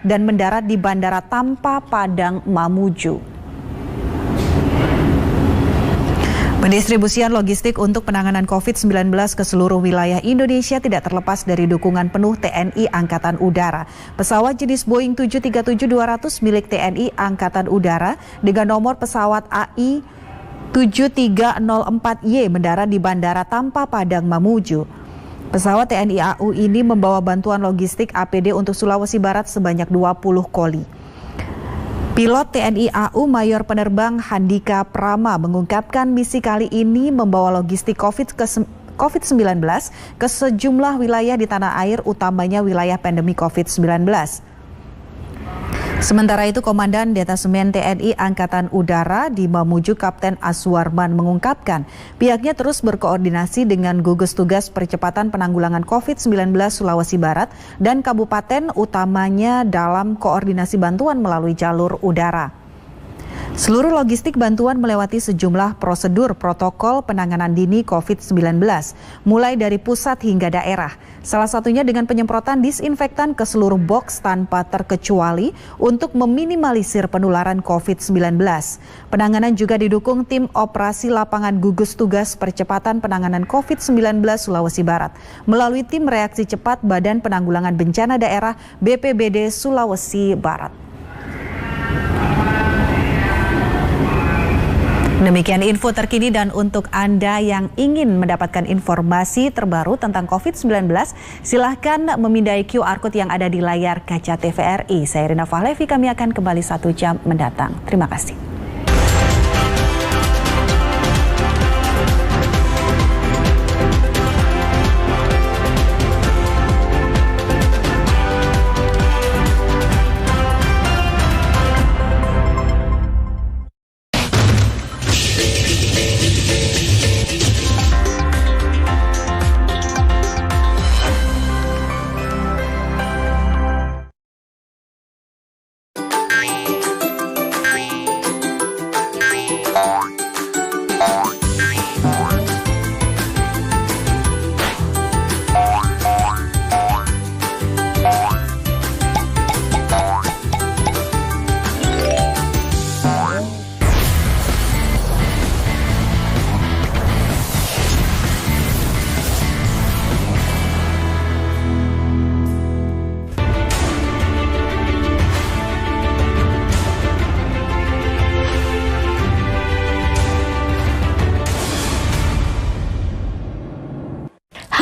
dan mendarat di Bandara Tampa Padang Mamuju. Pendistribusian logistik untuk penanganan COVID-19 ke seluruh wilayah Indonesia tidak terlepas dari dukungan penuh TNI Angkatan Udara. Pesawat jenis Boeing 737-200 milik TNI Angkatan Udara dengan nomor pesawat AI 7304Y mendarat di Bandara Tampa Padang Mamuju. Pesawat TNI AU ini membawa bantuan logistik APD untuk Sulawesi Barat sebanyak 20 koli. Pilot TNI AU Mayor Penerbang Handika Prama mengungkapkan misi kali ini membawa logistik COVID-19 ke sejumlah wilayah di tanah air, utamanya wilayah pandemi COVID-19. Sementara itu, Komandan Detasemen TNI Angkatan Udara di Mamuju Kapten Aswarman mengungkapkan pihaknya terus berkoordinasi dengan gugus tugas percepatan penanggulangan COVID-19 Sulawesi Barat dan kabupaten utamanya dalam koordinasi bantuan melalui jalur udara. Seluruh logistik bantuan melewati sejumlah prosedur protokol penanganan dini COVID-19, mulai dari pusat hingga daerah. Salah satunya dengan penyemprotan disinfektan ke seluruh box tanpa terkecuali untuk meminimalisir penularan COVID-19. Penanganan juga didukung tim operasi lapangan gugus tugas percepatan penanganan COVID-19 Sulawesi Barat melalui tim reaksi cepat Badan Penanggulangan Bencana Daerah BPBD Sulawesi Barat. Demikian info terkini, dan untuk Anda yang ingin mendapatkan informasi terbaru tentang COVID-19, silahkan memindai QR Code yang ada di layar kaca TVRI. Saya Rina Fahlevi, kami akan kembali 1 jam mendatang. Terima kasih.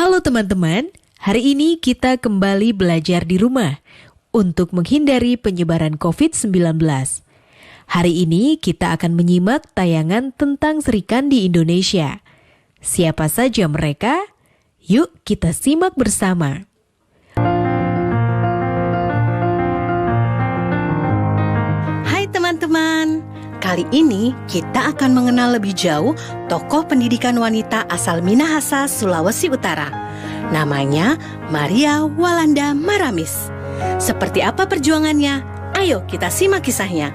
Halo teman-teman, hari ini kita kembali belajar di rumah untuk menghindari penyebaran COVID-19. Hari ini kita akan menyimak tayangan tentang Sri Kandi Indonesia. Siapa saja mereka? Yuk kita simak bersama. Hai teman-teman, kali ini kita akan mengenal lebih jauh tokoh pendidikan wanita asal Minahasa, Sulawesi Utara. Namanya Maria Walanda Maramis. Seperti apa perjuangannya? Ayo kita simak kisahnya.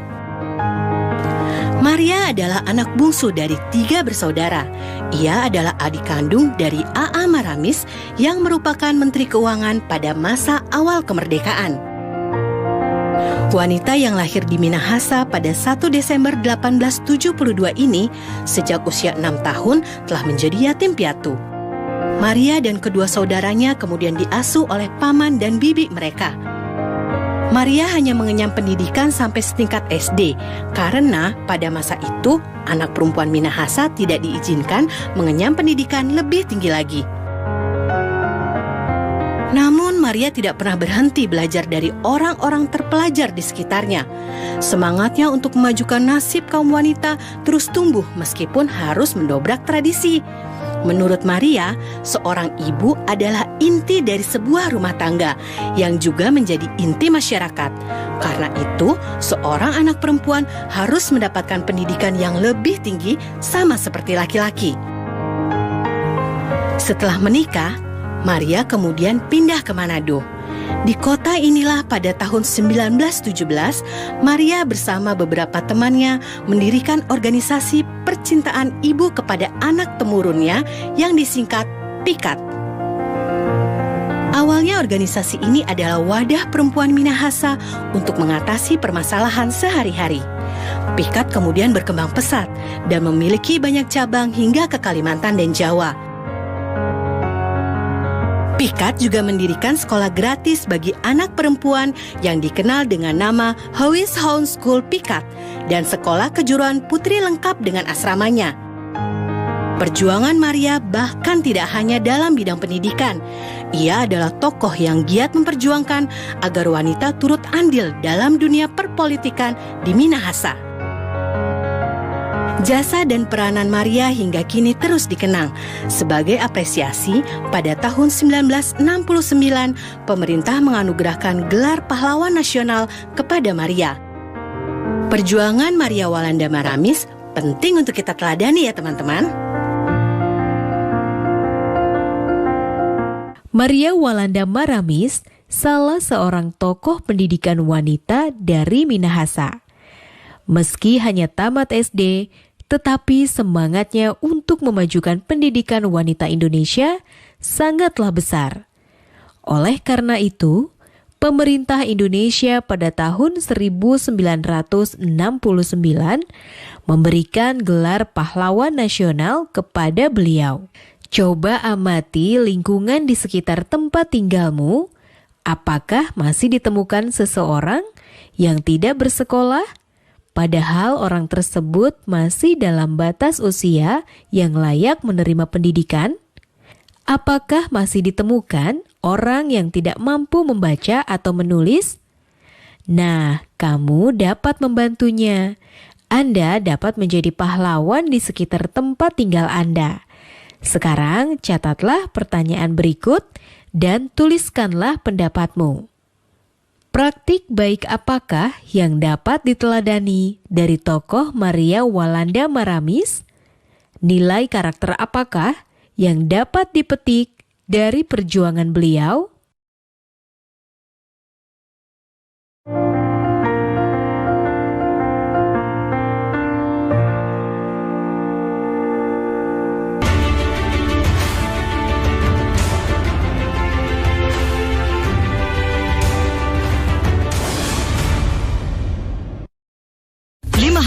Maria adalah anak bungsu dari 3 bersaudara. Ia adalah adik kandung dari A.A. Maramis yang merupakan Menteri Keuangan pada masa awal kemerdekaan. Wanita yang lahir di Minahasa pada 1 Desember 1872 ini sejak usia 6 tahun telah menjadi yatim piatu. Maria dan kedua saudaranya kemudian diasuh oleh paman dan bibi mereka. Maria hanya mengenyam pendidikan sampai setingkat SD karena pada masa itu anak perempuan Minahasa tidak diizinkan mengenyam pendidikan lebih tinggi lagi. Namun Maria tidak pernah berhenti belajar dari orang-orang terpelajar di sekitarnya. Semangatnya untuk memajukan nasib kaum wanita terus tumbuh meskipun harus mendobrak tradisi. Menurut Maria, seorang ibu adalah inti dari sebuah rumah tangga yang juga menjadi inti masyarakat. Karena itu, seorang anak perempuan harus mendapatkan pendidikan yang lebih tinggi sama seperti laki-laki. Setelah menikah, Maria kemudian pindah ke Manado. Di kota inilah pada tahun 1917, Maria bersama beberapa temannya mendirikan organisasi percintaan ibu kepada anak temurunnya yang disingkat PIKAT. Awalnya organisasi ini adalah wadah perempuan Minahasa untuk mengatasi permasalahan sehari-hari. PIKAT kemudian berkembang pesat dan memiliki banyak cabang hingga ke Kalimantan dan Jawa. PIKAT juga mendirikan sekolah gratis bagi anak perempuan yang dikenal dengan nama Howis Home School PIKAT dan sekolah kejuruan putri lengkap dengan asramanya. Perjuangan Maria bahkan tidak hanya dalam bidang pendidikan. Ia adalah tokoh yang giat memperjuangkan agar wanita turut andil dalam dunia perpolitikan di Minahasa. Jasa dan peranan Maria hingga kini terus dikenang. Sebagai apresiasi, pada tahun 1969, pemerintah menganugerahkan gelar pahlawan nasional kepada Maria. Perjuangan Maria Walanda Maramis penting untuk kita teladani ya teman-teman. Maria Walanda Maramis salah seorang tokoh pendidikan wanita dari Minahasa. Meski hanya tamat SD, tetapi semangatnya untuk memajukan pendidikan wanita Indonesia sangatlah besar. Oleh karena itu, pemerintah Indonesia pada tahun 1969 memberikan gelar pahlawan nasional kepada beliau. Coba amati lingkungan di sekitar tempat tinggalmu. Apakah masih ditemukan seseorang yang tidak bersekolah? Padahal orang tersebut masih dalam batas usia yang layak menerima pendidikan? Apakah masih ditemukan orang yang tidak mampu membaca atau menulis? Nah, kamu dapat membantunya. Anda dapat menjadi pahlawan di sekitar tempat tinggal Anda. Sekarang catatlah pertanyaan berikut dan tuliskanlah pendapatmu. Praktik baik apakah yang dapat diteladani dari tokoh Maria Walanda Maramis? Nilai karakter apakah yang dapat dipetik dari perjuangan beliau?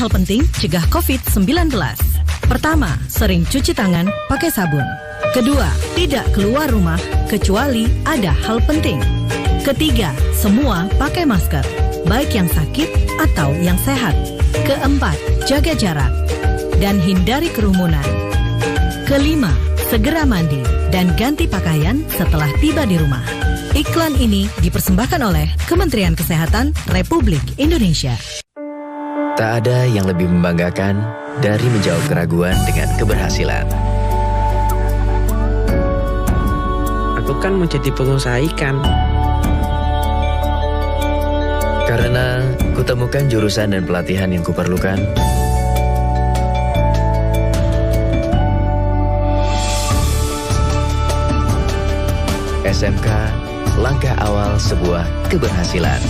Hal penting cegah COVID-19. Pertama, sering cuci tangan pakai sabun. Kedua, tidak keluar rumah kecuali ada hal penting. Ketiga, semua pakai masker, baik yang sakit atau yang sehat. Keempat, jaga jarak dan hindari kerumunan. Kelima, segera mandi dan ganti pakaian setelah tiba di rumah. Iklan ini dipersembahkan oleh Kementerian Kesehatan Republik Indonesia. Tak ada yang lebih membanggakan dari menjawab keraguan dengan keberhasilan. Aku kan mau jadi pengusaha ikan. Karena kutemukan jurusan dan pelatihan yang kuperlukan. SMK, langkah awal sebuah keberhasilan.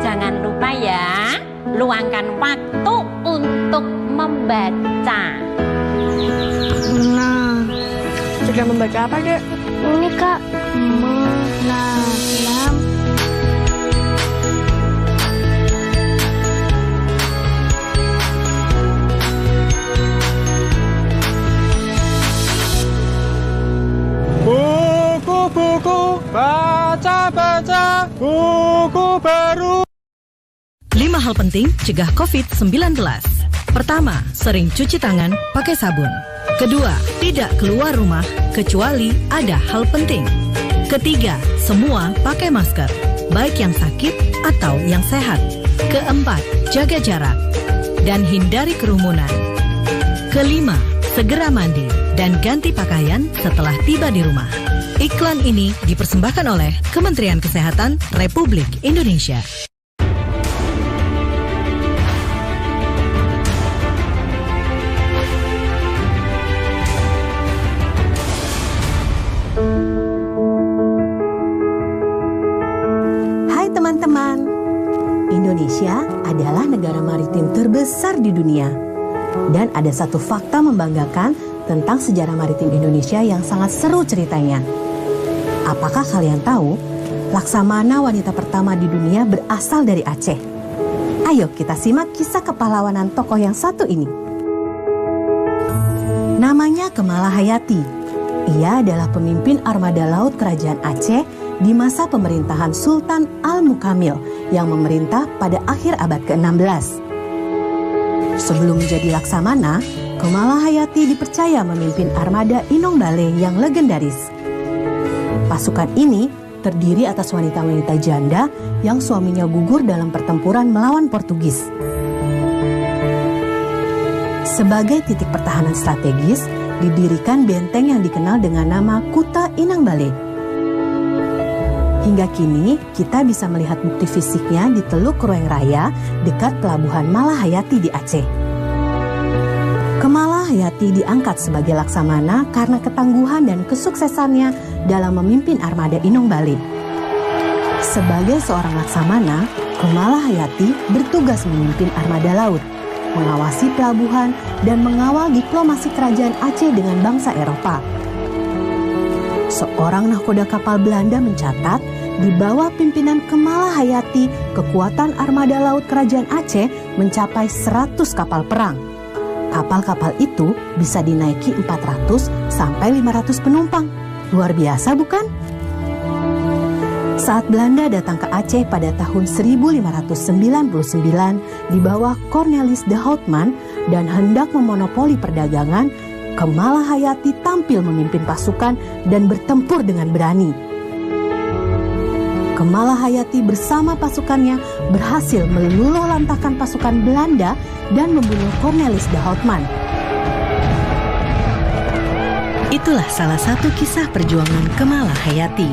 Jangan lupa ya, luangkan waktu untuk membaca. Nah, sudah membaca apa, Dek? Ini, Kak. Menanam. Buku-buku, baca-baca, buku baru. 5 hal penting cegah COVID-19. Pertama, sering cuci tangan pakai sabun. Kedua, tidak keluar rumah kecuali ada hal penting. Ketiga, semua pakai masker, baik yang sakit atau yang sehat. Keempat, jaga jarak dan hindari kerumunan. Kelima, segera mandi dan ganti pakaian setelah tiba di rumah. Iklan ini dipersembahkan oleh Kementerian Kesehatan Republik Indonesia. Hai teman-teman, Indonesia adalah negara maritim terbesar di dunia. Dan ada satu fakta membanggakan tentang sejarah maritim Indonesia yang sangat seru ceritanya. Apakah kalian tahu, Laksamana wanita pertama di dunia berasal dari Aceh? Ayo kita simak kisah kepahlawanan tokoh yang satu ini. Namanya Kemala Hayati. Ia adalah pemimpin armada laut Kerajaan Aceh di masa pemerintahan Sultan Al-Mukamil yang memerintah pada akhir abad ke-16. Sebelum menjadi Laksamana, Kemala Hayati dipercaya memimpin armada Inong Baleh yang legendaris. Pasukan ini terdiri atas wanita-wanita janda yang suaminya gugur dalam pertempuran melawan Portugis. Sebagai titik pertahanan strategis, didirikan benteng yang dikenal dengan nama Kuta Inang Baleh. Hingga kini, kita bisa melihat bukti fisiknya di Teluk Krueng Raya dekat pelabuhan Malahayati di Aceh. Kemala Hayati diangkat sebagai Laksamana karena ketangguhan dan kesuksesannya dalam memimpin armada Inong Baleh. Sebagai seorang Laksamana, Kemala Hayati bertugas memimpin armada laut, mengawasi pelabuhan, dan mengawal diplomasi kerajaan Aceh dengan bangsa Eropa. Seorang nahkoda kapal Belanda mencatat, di bawah pimpinan Kemala Hayati, kekuatan armada laut kerajaan Aceh mencapai 100 kapal perang. Kapal-kapal itu bisa dinaiki 400 sampai 500 penumpang. Luar biasa bukan? Saat Belanda datang ke Aceh pada tahun 1599 di bawah Cornelis de Houtman dan hendak memonopoli perdagangan, Kemala Hayati tampil memimpin pasukan dan bertempur dengan berani. Kemala Hayati bersama pasukannya berhasil meluluh lantakan pasukan Belanda dan membunuh Cornelis de Houtman. Itulah salah satu kisah perjuangan Kemala Hayati.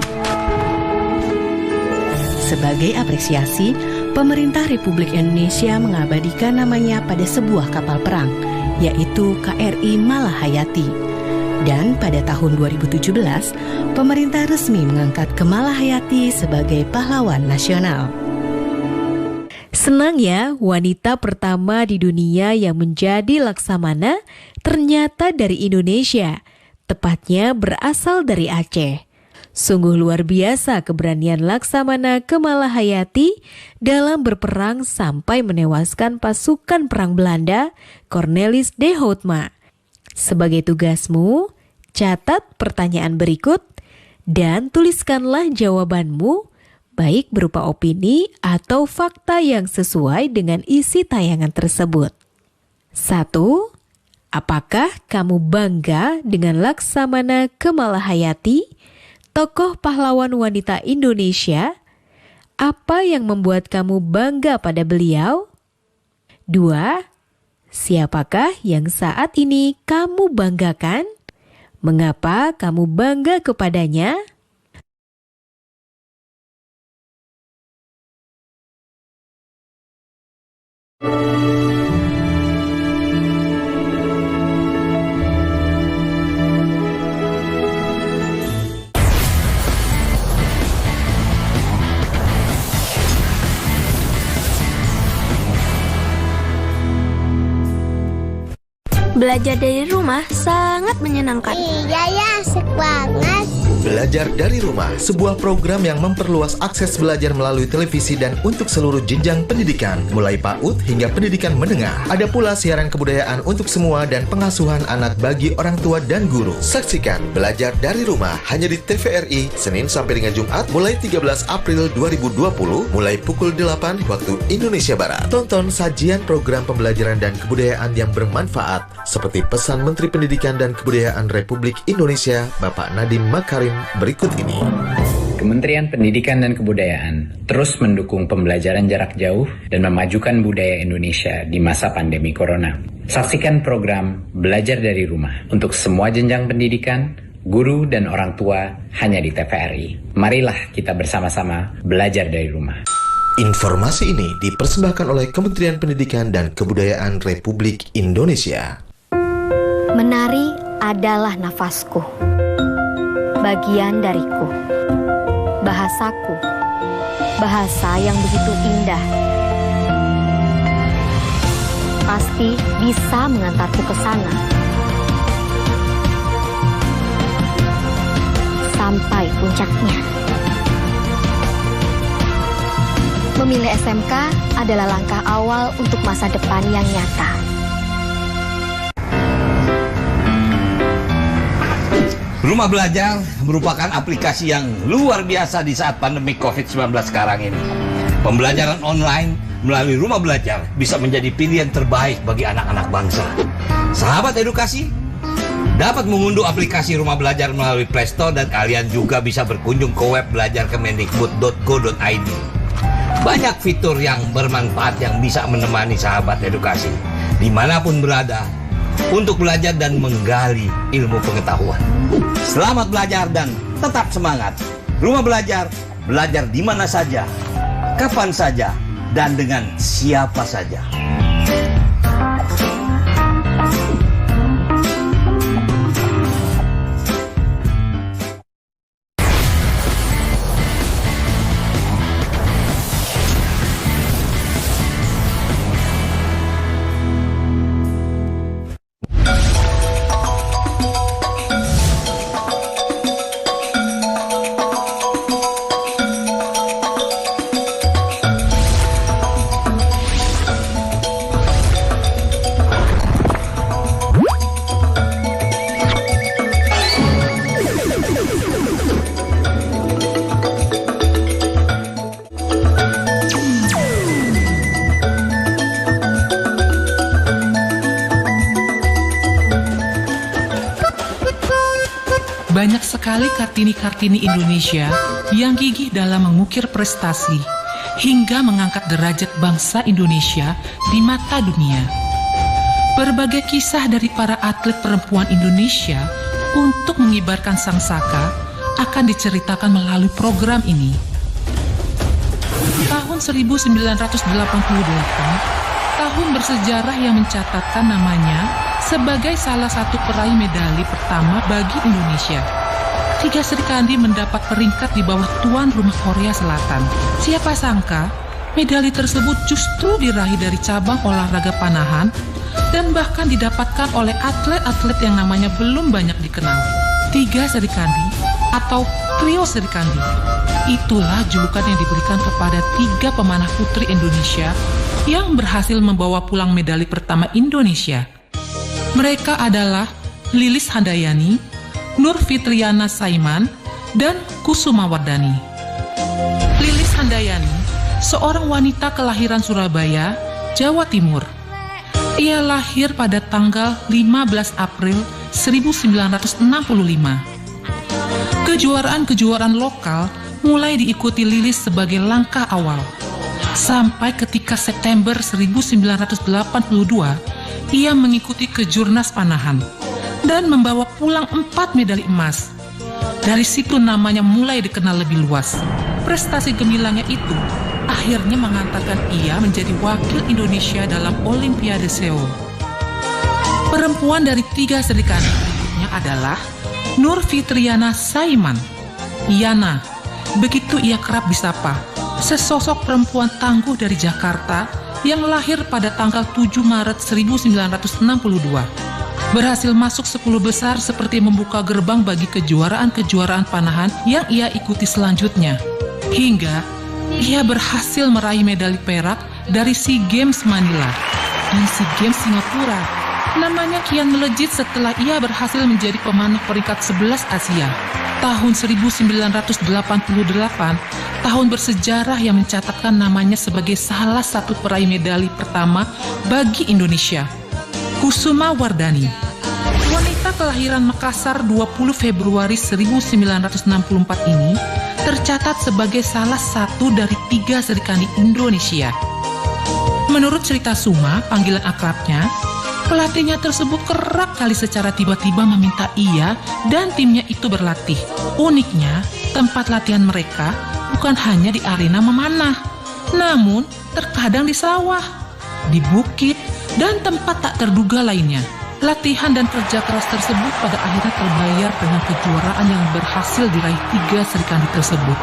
Sebagai apresiasi, pemerintah Republik Indonesia mengabadikan namanya pada sebuah kapal perang, yaitu KRI Malahayati. Dan pada tahun 2017, pemerintah resmi mengangkat Kemala Hayati sebagai pahlawan nasional. Senang ya, wanita pertama di dunia yang menjadi Laksamana ternyata dari Indonesia, tepatnya berasal dari Aceh. Sungguh luar biasa keberanian Laksamana Kemala Hayati dalam berperang sampai menewaskan pasukan perang Belanda Cornelis de Houtman. Sebagai tugasmu, catat pertanyaan berikut dan tuliskanlah jawabanmu, baik berupa opini atau fakta yang sesuai dengan isi tayangan tersebut. 1. Apakah kamu bangga dengan Laksamana Kemala Hayati, tokoh pahlawan wanita Indonesia? Apa yang membuat kamu bangga pada beliau? 2. Siapakah yang saat ini kamu banggakan? Mengapa kamu bangga kepadanya? Belajar dari rumah sangat menyenangkan. Iya ya, asik banget. Belajar dari Rumah, sebuah program yang memperluas akses belajar melalui televisi dan untuk seluruh jenjang pendidikan, mulai PAUD hingga pendidikan menengah. Ada pula siaran kebudayaan untuk semua dan pengasuhan anak bagi orang tua dan guru. Saksikan Belajar dari Rumah hanya di TVRI, Senin sampai dengan Jumat, mulai 13 April 2020, mulai pukul 8 waktu Indonesia Barat. Tonton sajian program pembelajaran dan kebudayaan yang bermanfaat, seperti pesan Menteri Pendidikan dan Kebudayaan Republik Indonesia, Bapak Nadiem Makarim berikut ini. Kementerian Pendidikan dan Kebudayaan terus mendukung pembelajaran jarak jauh dan memajukan budaya Indonesia di masa pandemi corona. Saksikan program Belajar dari Rumah untuk semua jenjang pendidikan, guru dan orang tua hanya di TVRI. Marilah kita bersama-sama belajar dari rumah. Informasi ini dipersembahkan oleh Kementerian Pendidikan dan Kebudayaan Republik Indonesia. Menari adalah nafasku, bagian dariku, bahasaku, bahasa yang begitu indah. Pasti bisa mengantarku ke sana. sampai puncaknya. Memilih SMK adalah langkah awal untuk masa depan yang nyata. Rumah Belajar merupakan aplikasi yang luar biasa di saat pandemi COVID-19 sekarang ini. Pembelajaran online melalui Rumah Belajar bisa menjadi pilihan terbaik bagi anak-anak bangsa. Sahabat edukasi, dapat mengunduh aplikasi Rumah Belajar melalui Play Store dan kalian juga bisa berkunjung ke web belajarkemendikbud.go.id. Banyak fitur yang bermanfaat yang bisa menemani sahabat edukasi dimanapun berada untuk belajar dan menggali ilmu pengetahuan. Selamat belajar dan tetap semangat. Rumah Belajar, belajar di mana saja, kapan saja, dan dengan siapa saja. Banyak sekali Kartini-Kartini Indonesia yang gigih dalam mengukir prestasi hingga mengangkat derajat bangsa Indonesia di mata dunia. Berbagai kisah dari para atlet perempuan Indonesia untuk mengibarkan sangsaka akan diceritakan melalui program ini. Tahun 1988, tahun bersejarah yang mencatatkan namanya sebagai salah satu peraih medali pertama bagi Indonesia. 3 Serikandi mendapat peringkat di bawah tuan rumah Korea Selatan. Siapa sangka medali tersebut justru diraih dari cabang olahraga panahan dan bahkan didapatkan oleh atlet-atlet yang namanya belum banyak dikenal. 3 Serikandi atau Trio Serikandi. Itulah julukan yang diberikan kepada 3 pemanah putri Indonesia yang berhasil membawa pulang medali pertama Indonesia. Mereka adalah Lilis Handayani, Nur Fitriana Saiman, dan Kusuma Wardani. Lilis Handayani, seorang wanita kelahiran Surabaya, Jawa Timur. Ia lahir pada tanggal 15 April 1965. Kejuaraan-kejuaraan lokal mulai diikuti Lilis sebagai langkah awal. Sampai ketika September 1982, ia mengikuti kejurnas panahan dan membawa pulang 4 medali emas. Dari situ namanya mulai dikenal lebih luas. Prestasi gemilangnya itu akhirnya mengantarkan ia menjadi wakil Indonesia dalam Olimpiade Seoul. Perempuan dari 3 Serikandi berikutnya adalah Nur Fitriana Saiman, Yana, begitu ia kerap disapa, sesosok perempuan tangguh dari Jakarta yang lahir pada tanggal 7 Maret 1962. Berhasil masuk 10 besar seperti membuka gerbang bagi kejuaraan-kejuaraan panahan yang ia ikuti selanjutnya. Hingga ia berhasil meraih medali perak dari SEA Games Manila dan SEA Games Singapura. Namanya kian melejit setelah ia berhasil menjadi pemanah peringkat 11 Asia. Tahun 1988, tahun bersejarah yang mencatatkan namanya sebagai salah satu peraih medali pertama bagi Indonesia. Kusuma Wardani, wanita kelahiran Makassar 20 Februari 1964 ini tercatat sebagai salah satu dari 3 Serikandi Indonesia. Menurut cerita Suma, panggilan akrabnya, pelatihnya tersebut kerap kali secara tiba-tiba meminta ia dan timnya itu berlatih. Uniknya, tempat latihan mereka bukan hanya di arena memanah, namun terkadang di sawah, di bukit, dan tempat tak terduga lainnya. Latihan dan kerja keras tersebut pada akhirnya terbayar dengan kejuaraan yang berhasil diraih 3 Serikandi tersebut.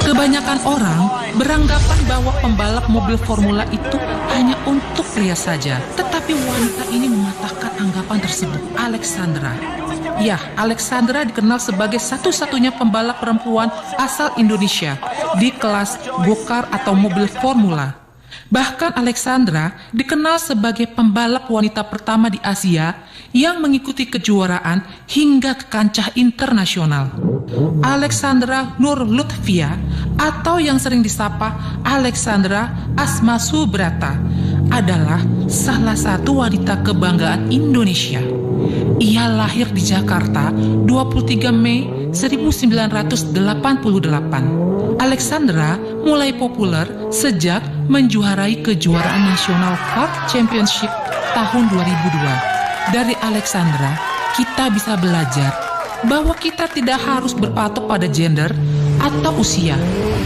Kebanyakan orang beranggapan bahwa pembalap mobil formula itu hanya untuk pria saja. Tetapi wanita ini mematahkan anggapan tersebut. Alexandra, Ya, Alexandra dikenal sebagai satu-satunya pembalap perempuan asal Indonesia di kelas go-kart atau mobil formula. Bahkan Alexandra dikenal sebagai pembalap wanita pertama di Asia yang mengikuti kejuaraan hingga ke kancah internasional. Alexandra Nur Lutfia atau yang sering disapa Alexandra Asma Subrata adalah salah satu wanita kebanggaan Indonesia. Ia lahir di Jakarta 23 Mei 1988. Alexandra mulai populer sejak menjuarai kejuaraan nasional kart championship tahun 2002. Dari Alexandra, kita bisa belajar bahwa kita tidak harus berpatok pada gender atau usia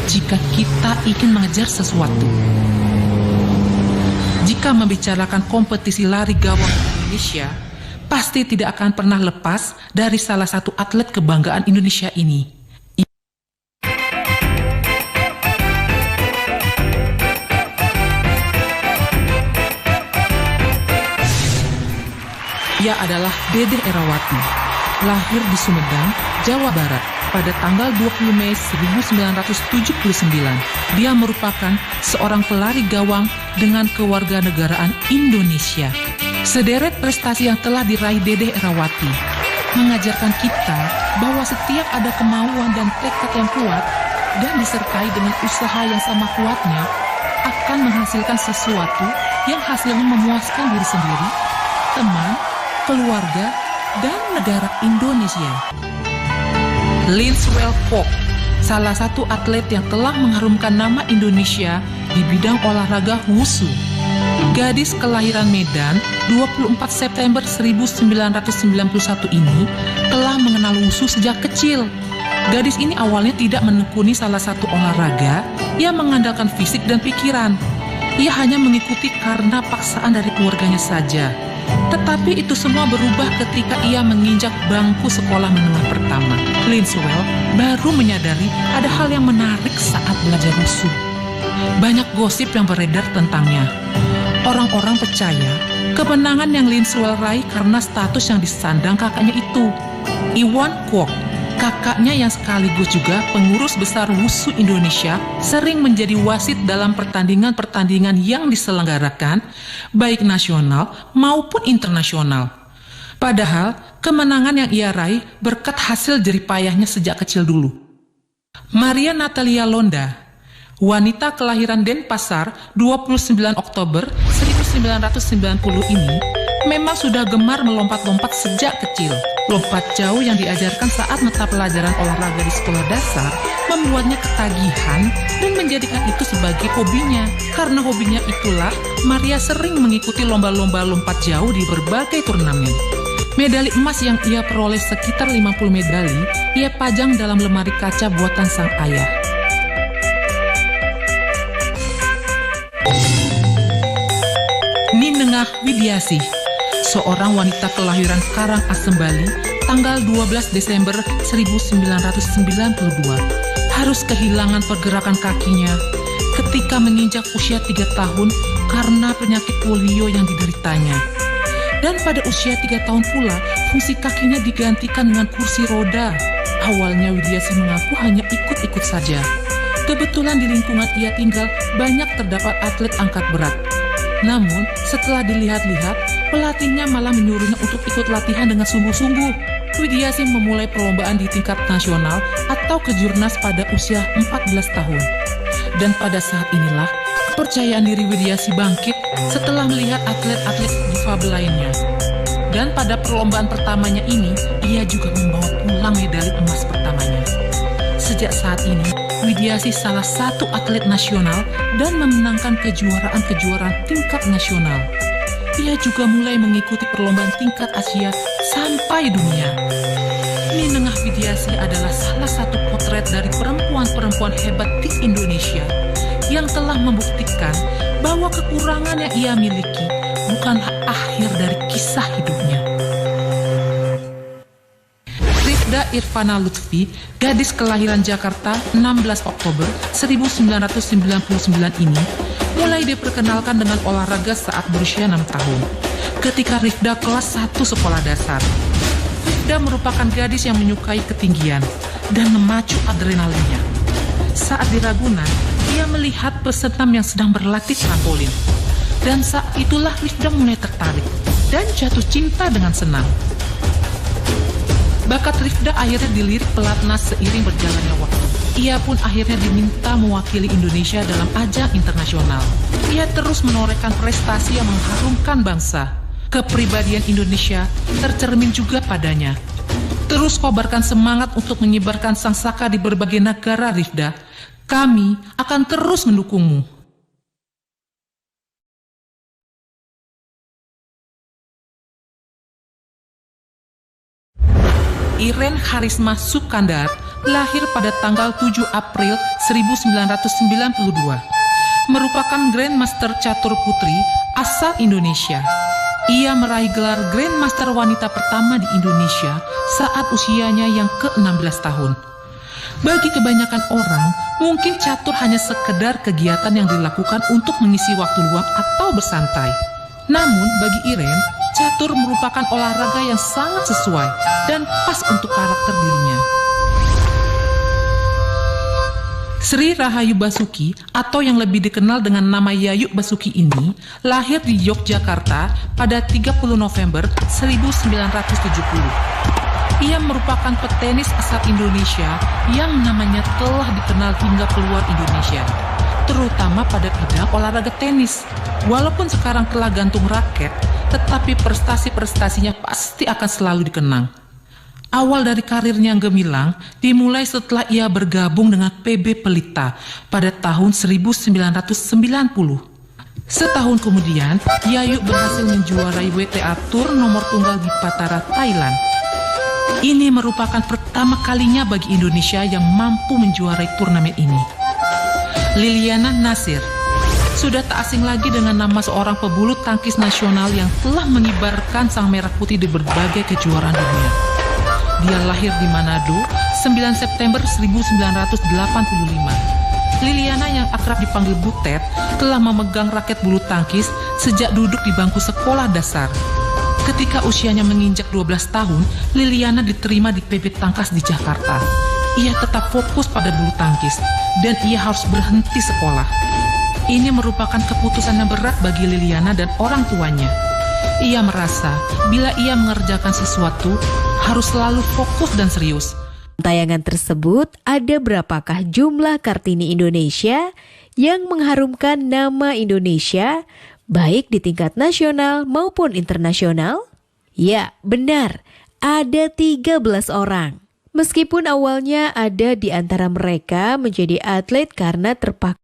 jika kita ingin mengejar sesuatu. Jika membicarakan kompetisi lari gawang Indonesia, pasti tidak akan pernah lepas dari salah satu atlet kebanggaan Indonesia ini. Ia adalah Dedeh Erawati, lahir di Sumedang, Jawa Barat pada tanggal 20 Mei 1979. Dia merupakan seorang pelari gawang dengan kewarganegaraan Indonesia. Sederet prestasi yang telah diraih Dedeh Erawati mengajarkan kita bahwa setiap ada kemauan dan tekad yang kuat dan disertai dengan usaha yang sama kuatnya akan menghasilkan sesuatu yang hasilnya memuaskan diri sendiri, teman, keluarga, dan negara Indonesia. Linswell Kwok, salah satu atlet yang telah mengharumkan nama Indonesia di bidang olahraga wushu. Gadis kelahiran Medan 24 September 1991 ini telah mengenal wushu sejak kecil. Gadis ini awalnya tidak menekuni salah satu olahraga yang mengandalkan fisik dan pikiran. Ia hanya mengikuti karena paksaan dari keluarganya saja. Tetapi itu semua berubah ketika ia menginjak bangku sekolah menengah pertama. Linswell baru menyadari ada hal yang menarik saat belajar wushu. Banyak gosip yang beredar tentangnya. Orang-orang percaya kemenangan yang Linswell raih karena status yang disandang kakaknya itu. Iwan Kwok, kakaknya yang sekaligus juga pengurus besar wushu Indonesia, sering menjadi wasit dalam pertandingan-pertandingan yang diselenggarakan, baik nasional maupun internasional. Padahal, kemenangan yang ia raih berkat hasil jeripayahnya sejak kecil dulu. Maria Natalia Londa, wanita kelahiran Denpasar 29 Oktober 1990 ini, memang sudah gemar melompat-lompat sejak kecil. Lompat jauh yang diajarkan saat mata pelajaran olahraga di sekolah dasar membuatnya ketagihan dan menjadikan itu sebagai hobinya. Karena hobinya itulah, Maria sering mengikuti lomba-lomba lompat jauh di berbagai turnamen. Medali emas yang ia peroleh sekitar 50 medali, ia pajang dalam lemari kaca buatan sang ayah. Ninengah Widiasih, seorang wanita kelahiran Karangasem, Bali, tanggal 12 Desember 1992, harus kehilangan pergerakan kakinya ketika menginjak usia 3 tahun karena penyakit polio yang dideritanya. Dan pada usia 3 tahun pula, fungsi kakinya digantikan dengan kursi roda. Awalnya Widiasih mengaku hanya ikut-ikut saja. Kebetulan di lingkungan ia tinggal banyak terdapat atlet angkat berat. Namun, setelah dilihat-lihat, pelatihnya malah menyuruhnya untuk ikut latihan dengan sungguh-sungguh. Widiasih memulai perlombaan di tingkat nasional atau kejurnas pada usia 14 tahun. Dan pada saat inilah, kepercayaan diri Widiasih bangkit setelah melihat atlet-atlet difabel lainnya. Dan pada perlombaan pertamanya ini, ia juga membawa pulang medali emas pertamanya. Sejak saat ini, Widiasih salah satu atlet nasional dan memenangkan kejuaraan-kejuaraan tingkat nasional. Ia juga mulai mengikuti perlombaan tingkat Asia sampai dunia. Ninengah Widiasih adalah salah satu potret dari perempuan-perempuan hebat di Indonesia yang telah membuktikan bahwa kekurangan yang ia miliki bukanlah akhir dari kisah hidupnya. Rifda Irfana Lutfi, gadis kelahiran Jakarta 16 Oktober 1999 ini, mulai diperkenalkan dengan olahraga saat berusia 6 tahun, ketika Rifda kelas 1 sekolah dasar. Rifda merupakan gadis yang menyukai ketinggian dan memacu adrenalinnya. Saat di Ragunan, ia melihat pesenam yang sedang berlatih trampolin. Dan saat itulah Rifda mulai tertarik dan jatuh cinta dengan senang. Bakat Rifda akhirnya dilirik pelatnas seiring berjalannya waktu. Ia pun akhirnya diminta mewakili Indonesia dalam ajang internasional. Ia terus menorehkan prestasi yang mengharumkan bangsa. Kepribadian Indonesia tercermin juga padanya. Terus kobarkan semangat untuk menyebarkan sangsaka di berbagai negara, Rifda. Kami akan terus mendukungmu. Iren Harisma Sukandar lahir pada tanggal 7 April 1992. Merupakan Grandmaster Catur Putri asal Indonesia. Ia meraih gelar Grandmaster wanita pertama di Indonesia saat usianya yang ke-16 tahun. Bagi kebanyakan orang, mungkin catur hanya sekedar kegiatan yang dilakukan untuk mengisi waktu luang atau bersantai. Namun bagi Iren, catur merupakan olahraga yang sangat sesuai dan pas untuk karakter dirinya. Sri Rahayu Basuki atau yang lebih dikenal dengan nama Yayu Basuki ini lahir di Yogyakarta pada 30 November 1970. Ia merupakan petenis asal Indonesia yang namanya telah dikenal hingga keluar Indonesia, terutama pada bidang olahraga tenis. Walaupun sekarang telah gantung raket, tetapi prestasi-prestasinya pasti akan selalu dikenang. Awal dari karirnya yang gemilang dimulai setelah ia bergabung dengan PB Pelita pada tahun 1990. Setahun kemudian, Yayu berhasil menjuarai WTA Tour nomor tunggal di Patara, Thailand. Ini merupakan pertama kalinya bagi Indonesia yang mampu menjuarai turnamen ini. Liliana Natsir sudah tak asing lagi dengan nama seorang pebulu tangkis nasional yang telah mengibarkan sang merah putih di berbagai kejuaraan dunia. Dia lahir di Manado, 9 September 1985. Liliana yang akrab dipanggil Butet telah memegang raket bulu tangkis sejak duduk di bangku sekolah dasar. Ketika usianya menginjak 12 tahun, Liliana diterima di PB Tangkas di Jakarta. Ia tetap fokus pada bulu tangkis dan ia harus berhenti sekolah. Ini merupakan keputusan yang berat bagi Liliana dan orang tuanya. Ia merasa bila ia mengerjakan sesuatu harus selalu fokus dan serius. Tayangan tersebut ada berapakah jumlah Kartini Indonesia yang mengharumkan nama Indonesia baik di tingkat nasional maupun internasional? Ya, benar. Ada 13 orang. Meskipun awalnya ada di antara mereka menjadi atlet karena terpaksa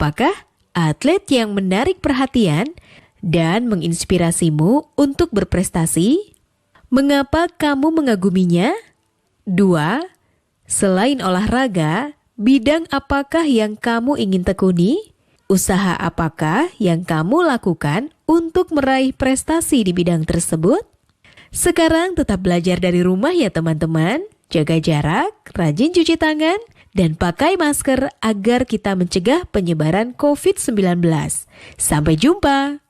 apakah atlet yang menarik perhatian dan menginspirasimu untuk berprestasi? Mengapa kamu mengaguminya? 2. Selain olahraga, bidang apakah yang kamu ingin tekuni? Usaha apakah yang kamu lakukan untuk meraih prestasi di bidang tersebut? Sekarang tetap belajar dari rumah ya teman-teman. Jaga jarak, rajin cuci tangan, dan pakai masker agar kita mencegah penyebaran COVID-19. Sampai jumpa!